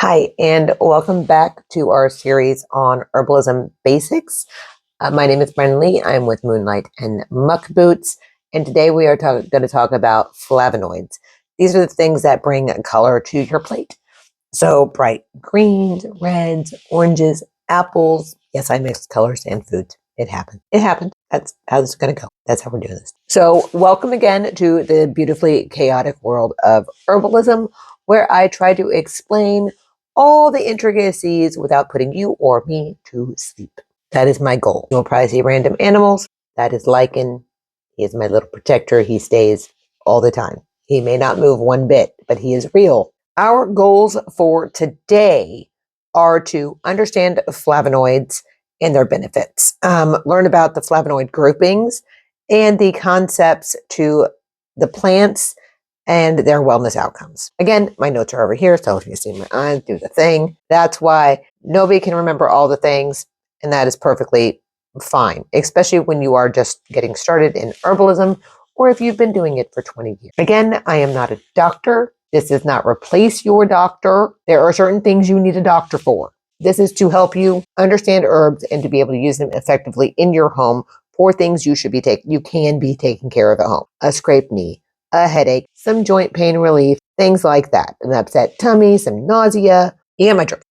Hi, and welcome back to our series on herbalism basics. My name is Brennan Lee. I'm with Moonlight and Muck Boots, and today we are going to talk about flavonoids. These are the things that bring color to your plate. So bright greens, reds, oranges, apples. Yes, I mixed colors and foods. It happened. It happened. That's how this is going to go. That's how we're doing this. So welcome again to the beautifully chaotic world of herbalism, where I try to explain all the intricacies without putting you or me to sleep. That is my goal. You'll probably see random animals. That is lichen. He is my little protector. He stays all the time. He may not move one bit, but he is real. Our goals for today are to understand flavonoids and their benefits, learn about the flavonoid groupings and the concepts to the plants and their wellness outcomes. Again, my notes are over here, so if you see my eyes, do the thing. That's why nobody can remember all the things, and that is perfectly fine, especially when you are just getting started in herbalism or if you've been doing it for 20 years. Again, I am not a doctor. This does not replace your doctor. There are certain things you need a doctor for. This is to help you understand herbs and to be able to use them effectively in your home for things you can be taking care of at home. A scraped knee, a headache, some joint pain relief, things like that. An upset tummy, some nausea. Yeah, my drip.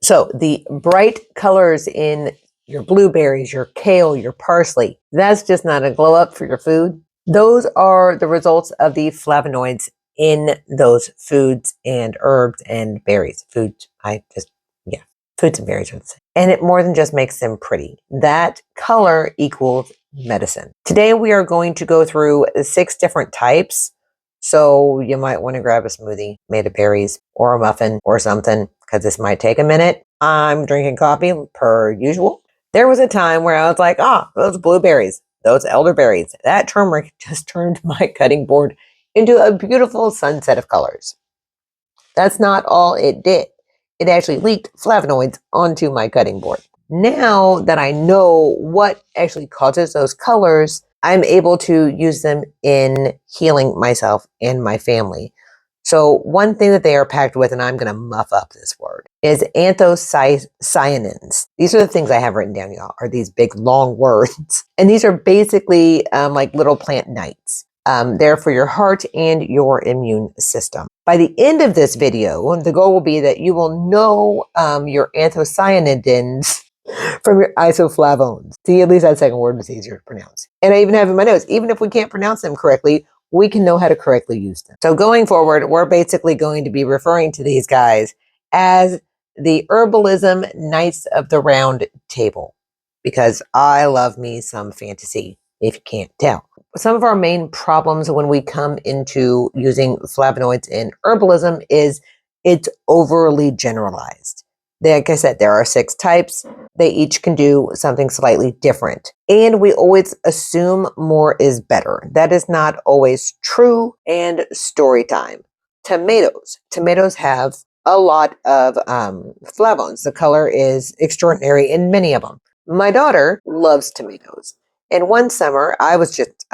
So the bright colors in your blueberries, your kale, your parsley, that's just not a glow up for your food. Those are the results of the flavonoids in those foods and herbs and berries. Foods and berries are the same. And it more than just makes them pretty. That color equals medicine. Today we are going to go through 6 different types. So you might want to grab a smoothie made of berries or a muffin or something, because this might take a minute. I'm drinking coffee per usual. There was a time where I was like, those blueberries, those elderberries, that turmeric just turned my cutting board into a beautiful sunset of colors. That's not all it did. It actually leaked flavonoids onto my cutting board. Now that I know what actually causes those colors, I'm able to use them in healing myself and my family. So one thing that they are packed with, and I'm going to muff up this word, is anthocyanins. These are the things I have written down, y'all, are these big long words. And these are basically like little plant knights. They're for your heart and your immune system. By the end of this video, the goal will be that you will know your anthocyanins from your isoflavones. See, at least that second word was easier to pronounce. And I even have in my notes, even if we can't pronounce them correctly, we can know how to correctly use them. So going forward, we're basically going to be referring to these guys as the Herbalism Knights of the Round Table, because I love me some fantasy, if you can't tell. Some of our main problems when we come into using flavonoids in herbalism is it's overly generalized. Like I said, there are 6 types. They each can do something slightly different. And we always assume more is better. That is not always true. And story time. Tomatoes. Tomatoes have a lot of flavones. The color is extraordinary in many of them. My daughter loves tomatoes. And one summer, I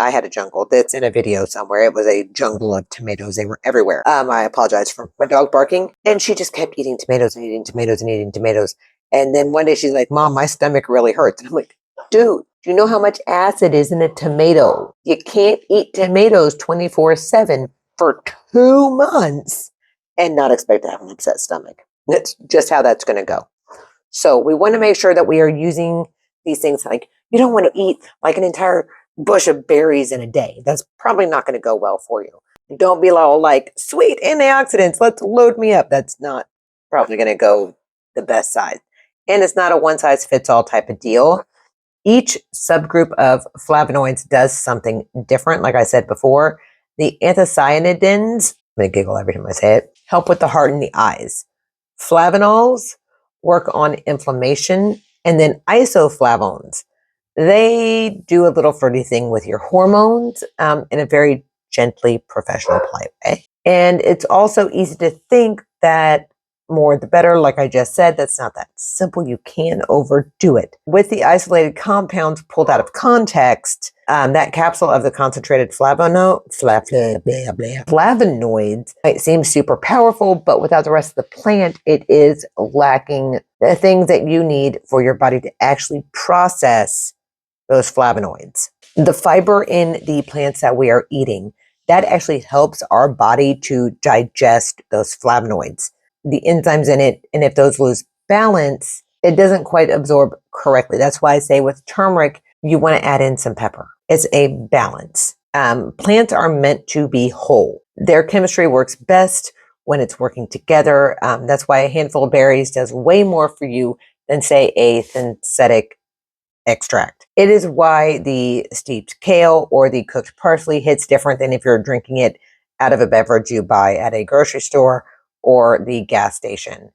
had a jungle that's in a video somewhere. It was a jungle of tomatoes. They were everywhere. I apologize for my dog barking. And she just kept eating tomatoes and eating tomatoes and eating tomatoes. And then one day she's like, Mom, my stomach really hurts. And I'm like, dude, do you know how much acid is in a tomato? You can't eat tomatoes 24/7 for 2 months and not expect to have an upset stomach. That's just how that's going to go. So we want to make sure that we are using these things. Like, you don't want to eat like an entire bush of berries in a day. That's probably not going to go well for you. Don't be all like, sweet antioxidants, let's load me up. That's not probably going to go the best side. And it's not a one size fits all type of deal. Each subgroup of flavonoids does something different. Like I said before, the anthocyanidins, I'm going to giggle every time I say it, help with the heart and the eyes. Flavonols work on inflammation, and then isoflavones, they do a little flirty thing with your hormones in a very gently professional polite way. And it's also easy to think that more the better. Like I just said, that's not that simple. You can overdo it. With the isolated compounds pulled out of context, that capsule of the concentrated flavonoids might seem super powerful, but without the rest of the plant, it is lacking the things that you need for your body to actually process those flavonoids. The fiber in the plants that we are eating, that actually helps our body to digest those flavonoids, the enzymes in it. And if those lose balance, it doesn't quite absorb correctly. That's why I say with turmeric, you want to add in some pepper. It's a balance. Plants are meant to be whole. Their chemistry works best when it's working together. That's why a handful of berries does way more for you than, say, a synthetic extract. It is why the steeped kale or the cooked parsley hits different than if you're drinking it out of a beverage you buy at a grocery store or the gas station.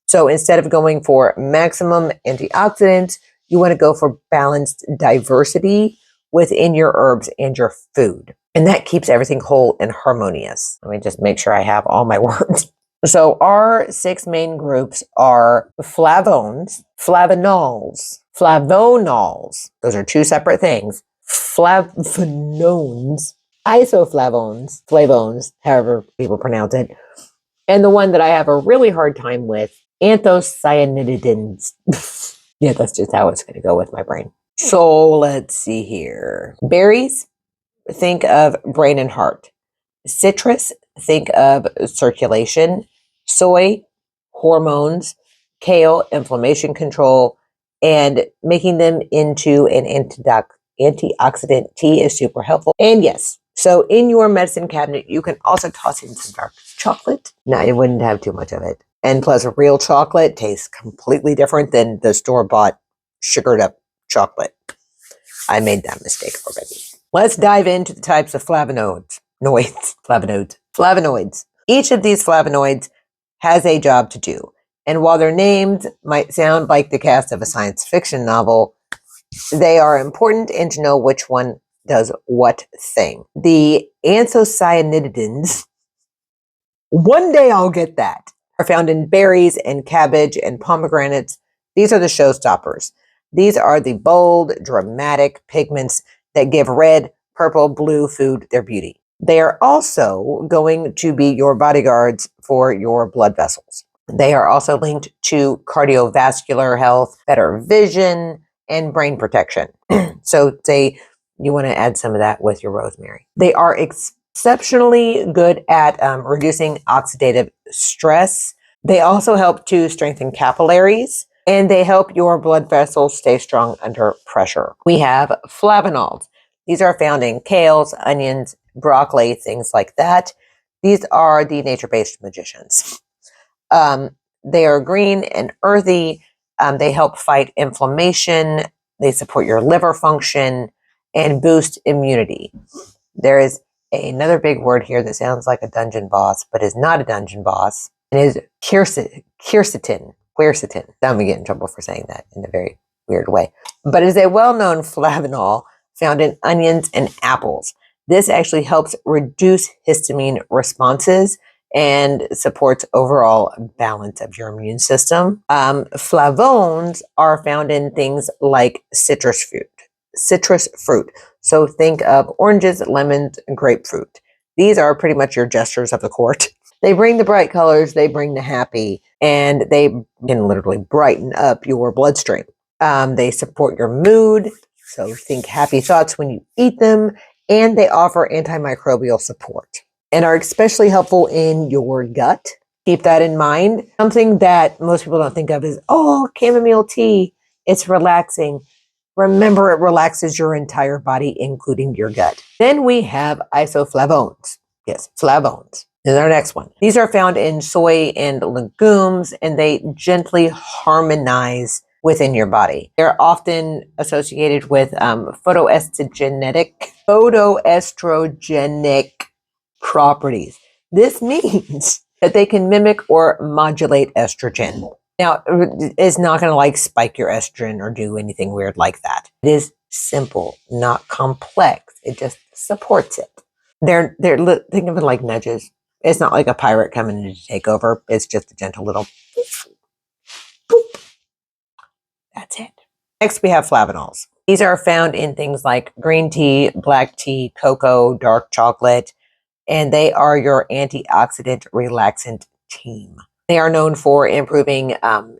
So instead of going for maximum antioxidants, you want to go for balanced diversity within your herbs and your food. And that keeps everything whole and harmonious. Let me just make sure I have all my words. So our 6 main groups are flavones, flavonols, flavonols. Those are 2 separate things. Flavonoids, isoflavones, flavones, however people pronounce it. And the one that I have a really hard time with, anthocyanidins. Yeah, that's just how it's going to go with my brain. So let's see here. Berries, think of brain and heart. Citrus, think of circulation. Soy, hormones. Kale, inflammation control. And making them into an antioxidant tea is super helpful. And yes, so in your medicine cabinet, you can also toss in some dark chocolate. No, you wouldn't have too much of it. And plus, real chocolate tastes completely different than the store-bought sugared up chocolate. I made that mistake already. Let's dive into the types of flavonoids. Flavonoids. Each of these flavonoids has a job to do. And while their names might sound like the cast of a science fiction novel, they are important and to know which one does what thing. The anthocyanidins, one day I'll get that, are found in berries and cabbage and pomegranates. These are the showstoppers. These are the bold, dramatic pigments that give red, purple, blue food their beauty. They are also going to be your bodyguards for your blood vessels. They are also linked to cardiovascular health, better vision, and brain protection. So say you want to add some of that with your rosemary. They are exceptionally good at reducing oxidative stress. They also help to strengthen capillaries, and they help your blood vessels stay strong under pressure. We have flavonols. These are found in kales, onions, broccoli, things like that. These are the nature-based magicians. They are green and earthy. They help fight inflammation. They support your liver function and boost immunity. There is another big word here that sounds like a dungeon boss, but is not a dungeon boss. It is quercetin. Quercetin. I'm going to get in trouble for saying that in a very weird way. But it is a well-known flavanol found in onions and apples. This actually helps reduce histamine responses and supports overall balance of your immune system. Flavones are found in things like citrus fruit. So think of oranges, lemons, and grapefruit. These are pretty much your jesters of the court. They bring the bright colors, they bring the happy, and they can literally brighten up your bloodstream. They support your mood, so think happy thoughts when you eat them, and they offer antimicrobial support and are especially helpful in your gut. Keep that in mind. Something that most people don't think of is, chamomile tea. It's relaxing. Remember, it relaxes your entire body, including your gut. Then we have isoflavones. Yes, flavones is our next one. These are found in soy and legumes, and they gently harmonize within your body. They're often associated with photoestrogenic properties. This means that they can mimic or modulate estrogen. Now, it's not going to spike your estrogen or do anything weird like that. It is simple, not complex. It just supports it. Think of it like nudges. It's not like a pirate coming in to take over. It's just a gentle little poof, boop. That's it. Next, we have flavanols. These are found in things like green tea, black tea, cocoa, dark chocolate, and they are your antioxidant relaxant team. They are known for improving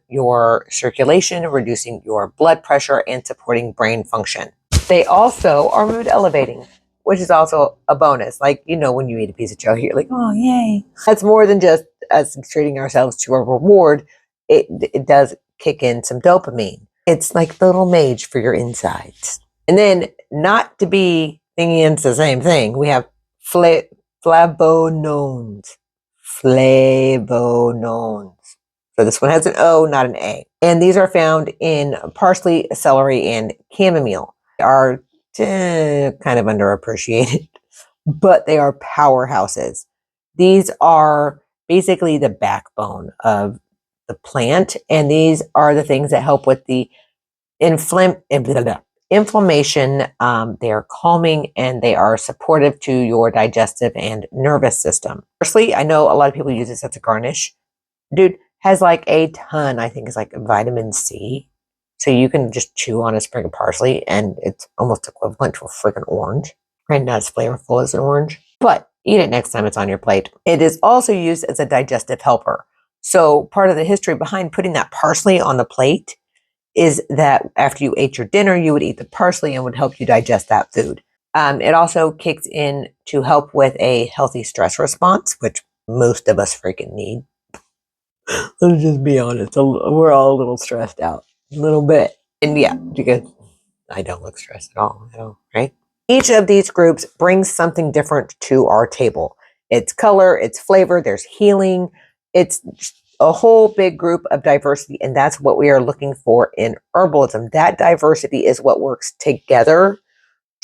your circulation, reducing your blood pressure, and supporting brain function. They also are mood elevating, which is also a bonus. Like, you know, when you eat a piece of chocolate, you're like, oh, yay. That's more than just us treating ourselves to a reward. It does kick in some dopamine. It's like the little mage for your insides. And then, not to be thinking it's the same thing, we have flavonoids. Flavonoids. So this one has an O, not an A. And these are found in parsley, celery, and chamomile. They are kind of underappreciated, but they are powerhouses. These are basically the backbone of the plant, and these are the things that help with the inflammation. They are calming and they are supportive to your digestive and nervous system. Firstly, I know a lot of people use this as a garnish. Dude, has like a ton, I think, is like vitamin C. So you can just chew on a sprig of parsley and it's almost equivalent to a freaking orange. And not as flavorful as an orange, but eat it next time it's on your plate. It is also used as a digestive helper. So part of the history behind putting that parsley on the plate is that after you ate your dinner, you would eat the parsley and would help you digest that food. It also kicks in to help with a healthy stress response, which most of us freaking need. Let's just be honest. We're all a little stressed out. A little bit. And yeah, because I don't look stressed at all, right? Each of these groups brings something different to our table. It's color, it's flavor, there's healing. It's a whole big group of diversity, and that's what we are looking for in herbalism. That diversity is what works together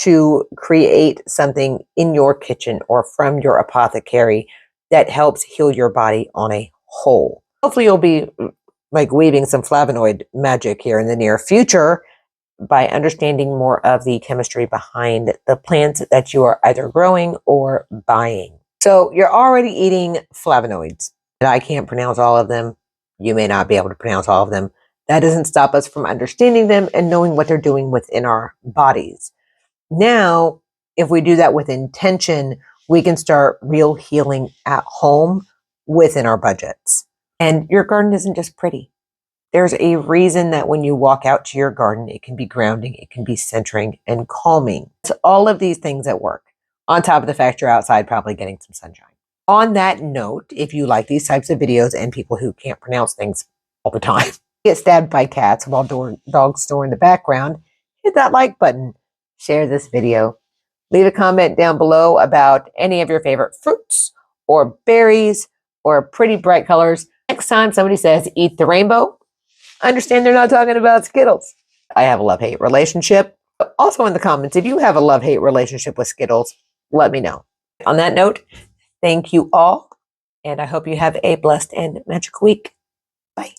to create something in your kitchen or from your apothecary that helps heal your body on a whole. Hopefully you'll be like weaving some flavonoid magic here in the near future by understanding more of the chemistry behind the plants that you are either growing or buying. So you're already eating flavonoids. I can't pronounce all of them. You may not be able to pronounce all of them. That doesn't stop us from understanding them and knowing what they're doing within our bodies. Now, if we do that with intention, we can start real healing at home within our budgets. And your garden isn't just pretty. There's a reason that when you walk out to your garden, it can be grounding, it can be centering and calming. It's all of these things at work, on top of the fact you're outside probably getting some sunshine. On that note, if you like these types of videos and people who can't pronounce things all the time, get stabbed by cats while dogs snore in the background, hit that like button, share this video, leave a comment down below about any of your favorite fruits or berries or pretty bright colors. Next time somebody says, eat the rainbow, understand they're not talking about Skittles. I have a love-hate relationship. Also in the comments, if you have a love-hate relationship with Skittles, let me know. On that note, thank you all, and I hope you have a blessed and magical week. Bye.